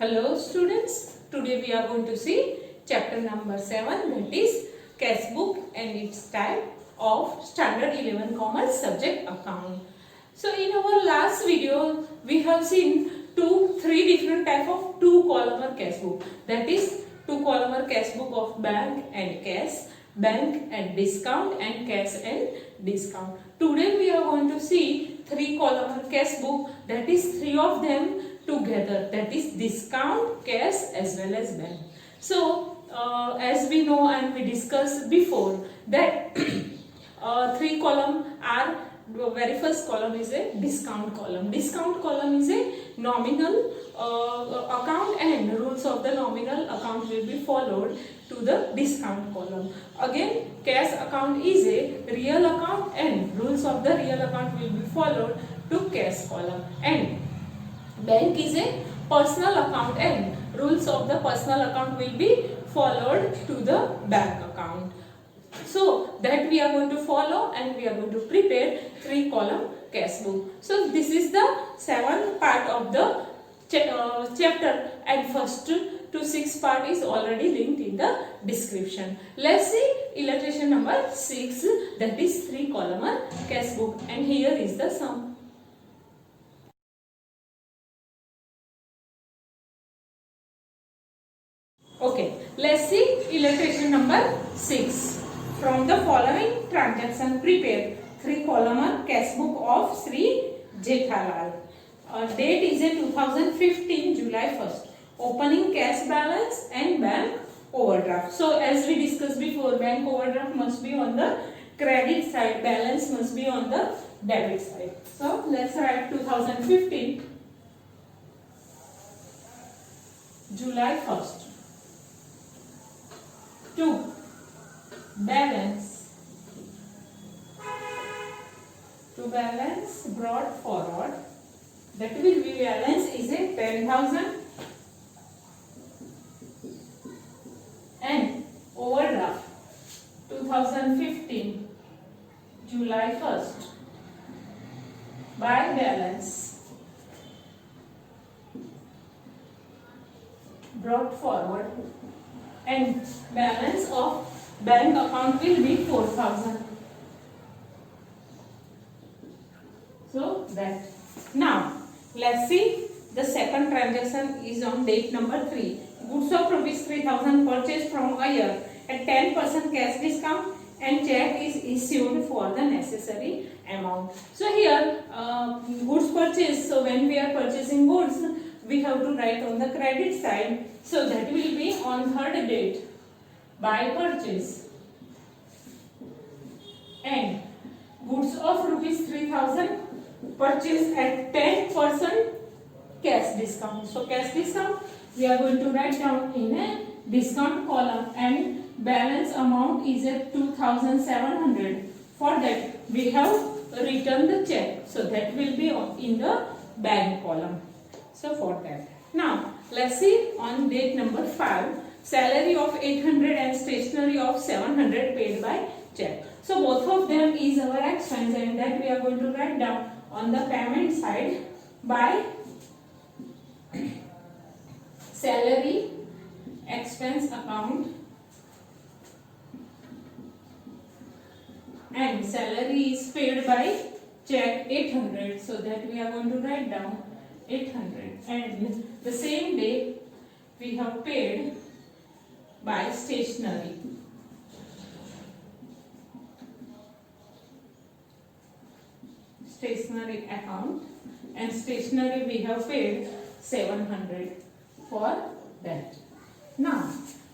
Hello students, today we are going to see chapter number 7, that is cash book and its type of standard 11 commerce subject account. So in our last video we have seen three different type of two columnar cash book, that is two columnar cash book of bank and cash, bank and discount, and cash and discount. Today we are going to see three columnar cash book, that is three of them together, that is discount, cash as well as bank. So as we know and we discussed before that three column are, very first column is a discount column. Discount column is a nominal account and rules of the nominal account will be followed to the discount column. Again, cash account is a real account and rules of the real account will be followed to cash column. And bank is a personal account and rules of the personal account will be followed to the bank account. So that we are going to follow and we are going to prepare three column cash book. So this is the seventh part of the chapter and first to sixth part is already linked in the description. Let's see illustration number 6, that is three columnar cash book, and here is the sum. Okay, let's see illustration number 6. From the following transaction prepare three columnar cash book of Sri Jethalal. Date is a 2015 July 1st. Opening cash balance and bank overdraft. So as we discussed before, bank overdraft must be on the credit side, balance must be on the debit side. So let's write 2015 July 1st. 2. Balance. To balance brought forward, that will be balance is a 10,000 and overdraft 2015 July 1st by balance brought forward, and balance of bank account will be 4,000. So that. Now let's see the second transaction is on date number 3. Goods of rupees 3,000 purchased from Ayer at 10% cash discount and check is issued for the necessary amount. So here goods purchase. So when we are purchasing goods, we have to write on the credit side. So that will be on third date by purchase, and goods of rupees 3,000 purchased at 10% cash discount. So cash discount we are going to write down in a discount column, and balance amount is at 2,700. For that we have written the check, so that will be in the bank column. So for that, now let's see on date number 5, salary of 800 and stationery of 700 paid by check. So both of them is our expense, and that we are going to write down on the payment side by salary expense account, and salary is paid by check 800. So that we are going to write down 800, and the same day we have paid by stationery. Stationery account, and stationery we have paid 700 for that. Now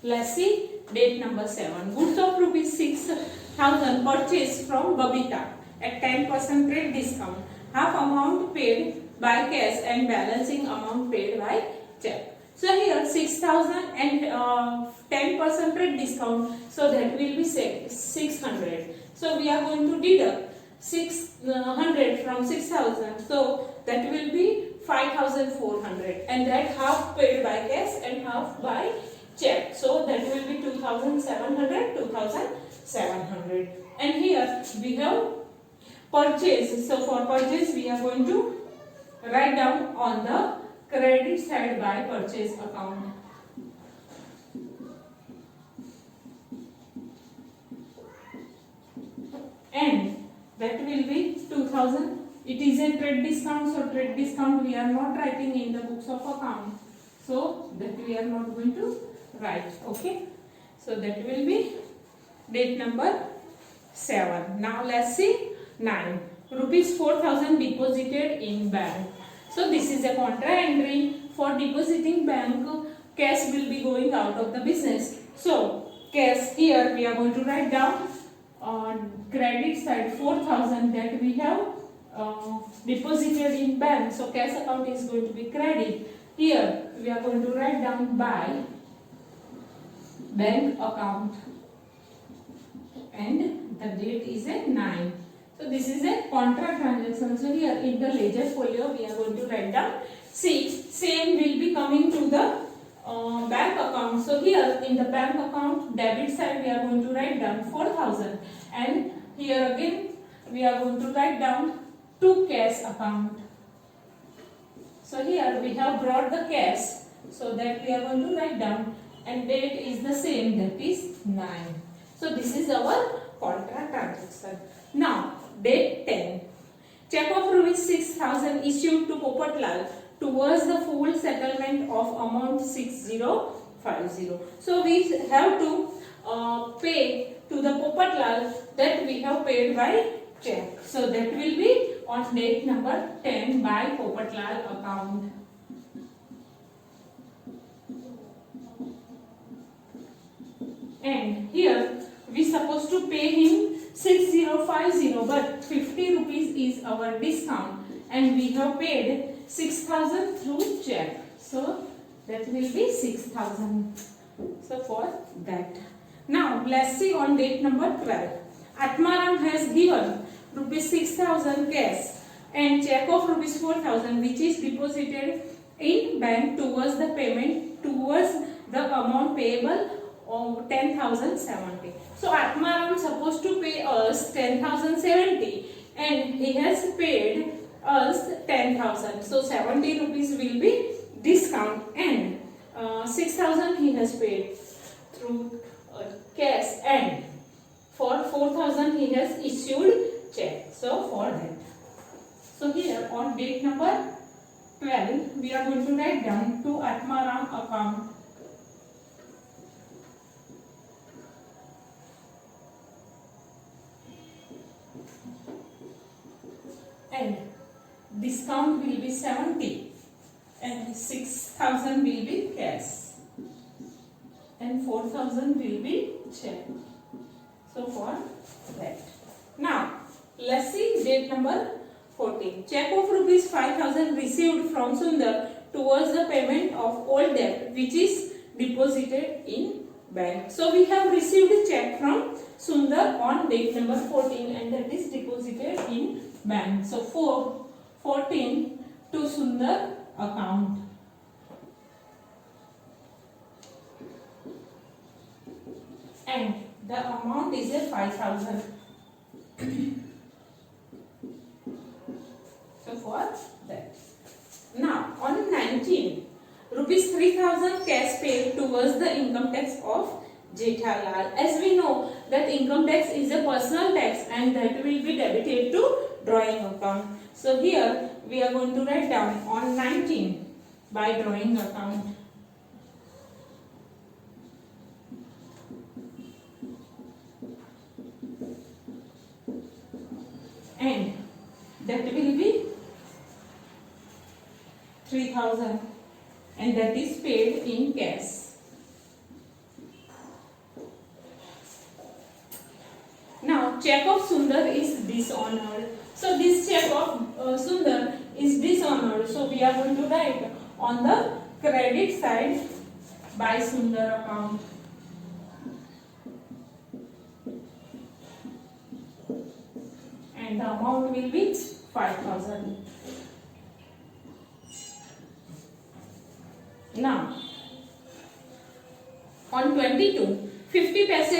let's see date number 7. Goods of rupees 6,000 purchased from Babita at 10% trade discount. Half amount paid by cash and balancing amount paid by check. So here 6,000 and 10% trade discount, so that will be 600. So we are going to deduct 600 from 6,000, so that will be 5,400, and that half paid by cash and half by check. So that will be 2,700. And here we have purchase. So for purchase we are going to write down on the credit side by purchase account. And that will be 2000. It is a trade discount, so trade discount we are not writing in the books of account, so that we are not going to write. Okay, so that will be date number 7. Now let's see 9. Rupees 4000 deposited in bank. So this is a contra entry. For depositing bank, cash will be going out of the business. So cash, here we are going to write down on credit side 4000 that we have deposited in bank. So cash account is going to be credit. Here we are going to write down by bank account, and the date is a 9. So this is a contra transaction. So here in the ledger folio we are going to write down. See, same will be coming to the bank account. So here in the bank account debit side we are going to write down 4000, and here again we are going to write down to cash account. So here we have brought the cash, so that we are going to write down, and date is the same, that is 9. So this is our contra transaction. Now date 10. Check of rupees 6000 issued to Popatlal towards the full settlement of amount 6050. So we have to pay to the Popatlal that we have paid by check. So that will be on date number 10 by Popatlal account. And here we supposed to pay him 6050, but 50 rupees is our discount, and we have paid 6000 through check. So that will be 6000. So for that. Now let's see on date number 12. Atmaram has given rupees 6000 cash and check of rupees 4000 which is deposited in bank towards the payment towards the amount payable of 10,070. So Atmaram supposed to pay us 10,070 and he has paid us 10,000. So 70 rupees will be discount, and 6,000 he has paid through cash, and for 4,000 he has issued check. So for that. So here on date number 12 we are going to write down to Atmaram account. And discount will be 70 and 6,000 will be cash and 4,000 will be check. So for that. Now let's see date number 14. Check of rupees 5,000 received from Sundar towards the payment of old debt which is deposited in bank. So we have received a check from Sundar on date number 14 and that is deposited in bank. So 14 to Sundar account. And the amount is a 5,000. So for that. Now on 19, rupees 3,000 cash paid towards the income tax of Jethalal. As we know that income tax is a personal tax and that will be debited to drawing account. So here we are going to write down on 19 by drawing account. And that will be 3,000 and that is paid in cash. Now check of Sundar is dishonored. So this check of Sundar is dishonored. So we are going to write on the credit side by Sundar account. And the amount will be 5,000. Now on 22, 50 paise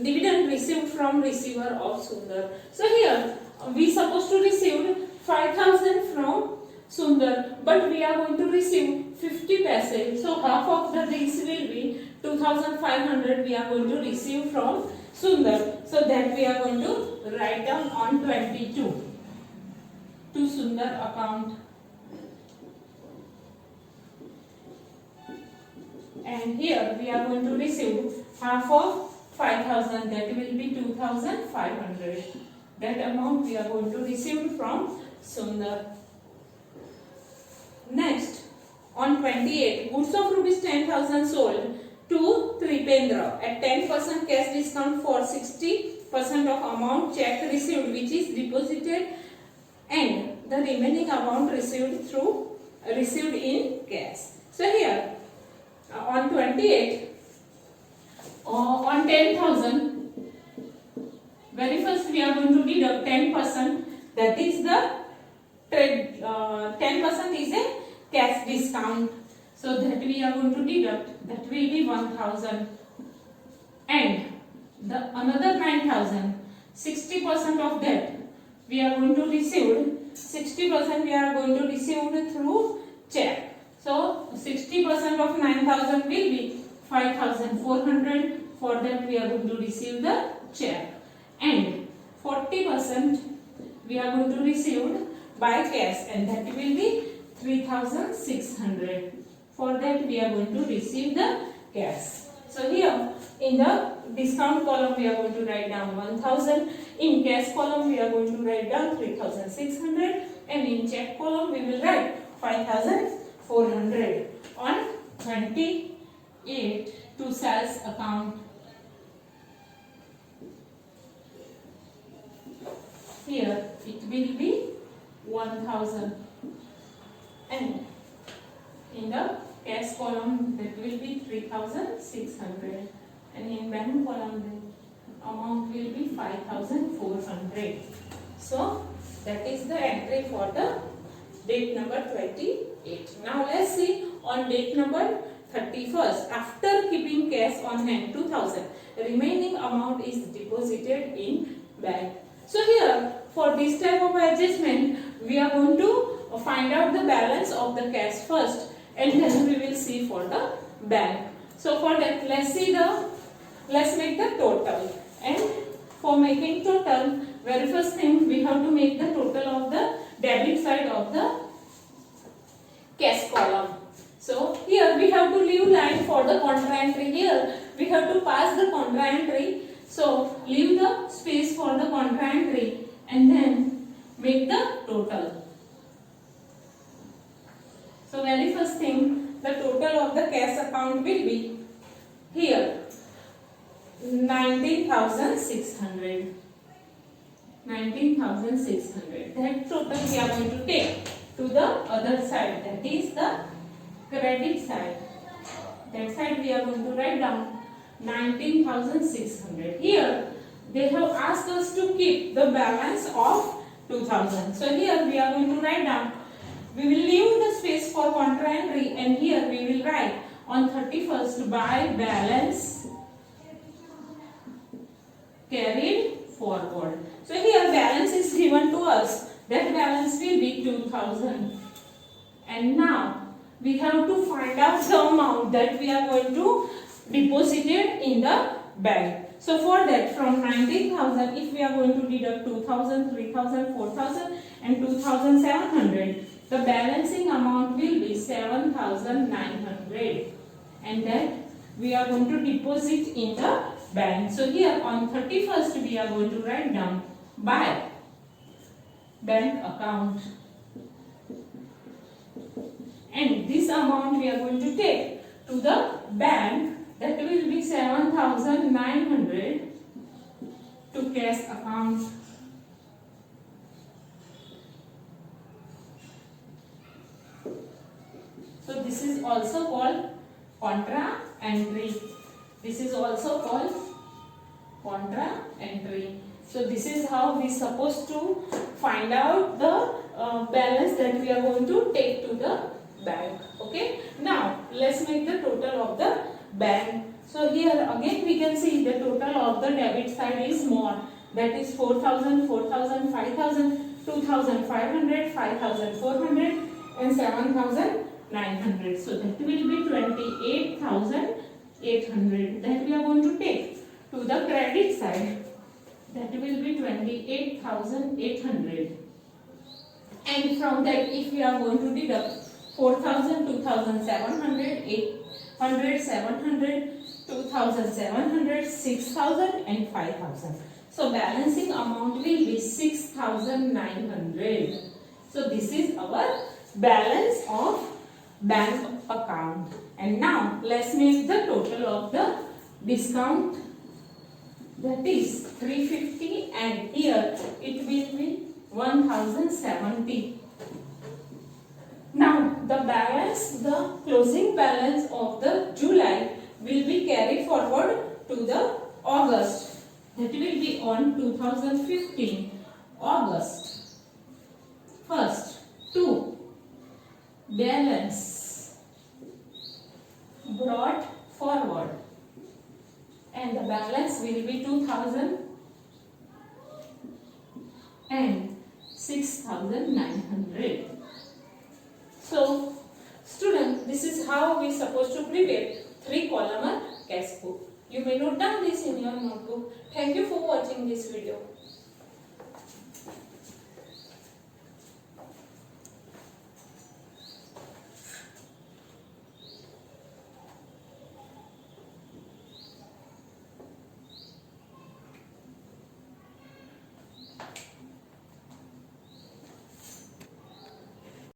dividend received from receiver of Sundar. So here we supposed to receive 5,000 from Sundar, but we are going to receive 50 paise. So half of the this will be 2500 we are going to receive from Sundar. So that we are going to write down on 22 to Sundar account. And here we are going to receive half of 5000, that will be 2500. That amount we are going to receive from Sundar. Next, on 28, goods of rupees 10,000 sold to Tripendra at 10% cash discount for 60% of amount check received which is deposited and the remaining amount received in cash. So here on 28, on 10,000, very first we are going to deduct 10%, that is the 10% is a cash discount. So that we are going to deduct, that will be 1000. And the another 9000, 60% of that we are going to receive, 60% we are going to receive through check. So 60% of 9000 will be 5400. For that we are going to receive the check. And 40% we are going to receive by cash, and that will be 3600. For that we are going to receive the cash. So here in the discount column we are going to write down 1000, in cash column we are going to write down 3600, and in check column we will write 5400. On 28, to sales account, here it will be 1000, and in the cash column that will be 3600, and in bank column the amount will be 5400. So that is the entry for the date number 28. Now let's see on date number 31st. After keeping cash on hand 2000, remaining amount is deposited in bank. So here for this type of adjustment we are going to find out the balance of the cash first, and then we will see for the bank. So for that let's make the total, and for making total, very first thing we have to make the total of the debit side of the cash column. So here we have to leave line for the contra entry. Here we have to pass the contra entry. So leave the space for the contra entry and then make the total. So very first thing, the total of the cash account will be here 19,600. 19,600. That total we are going to take to the other side, that is the credit side. That side we are going to write down 19,600. Here they have asked us to keep the balance of 2000. So here we are going to write down, we will leave the space for contra entry, and here we will write on 31st by balance carried forward. So here balance is given to us, that balance will be 2000. And now we have to find out the amount that we are going to deposit it in the bank. So for that, from 19,000, if we are going to deduct 2,000, 3,000, 4,000 and 2,700, the balancing amount will be 7,900, and that we are going to deposit in the bank. So here on 31st we are going to write down by bank account, and this amount we are going to take to the bank, that will be 7,900 to cash account. So this is also called contra entry. This is also called contra entry. So this is how we supposed to find out the balance that we are going to take to the bank. Okay. Now let's make the total of the bank. So here again we can see the total of the debit side is more. That is 4,000, 4,000, 5,000, 2,500, 5,400 and 7,900. So that will be 28,800. That we are going to take to the credit side. That will be 28,800. And from that, if we are going to deduct 4,000, 2,700, 800, 700, 2,700, 6,000 and 5,000. So balancing amount will be 6,900. So this is our balance of bank account. And now let's make the total of the discount. That is 350 and here it will be 1,070. Now the balance, the closing balance of the July will be carried forward to the August. That will be on 2015 August. First, 2 balance brought forward, and the balance will be 2,000 and 6,900. So, student, this is how we supposed to prepare 3-column cash book. You may note down this in your notebook. Thank you for watching this video.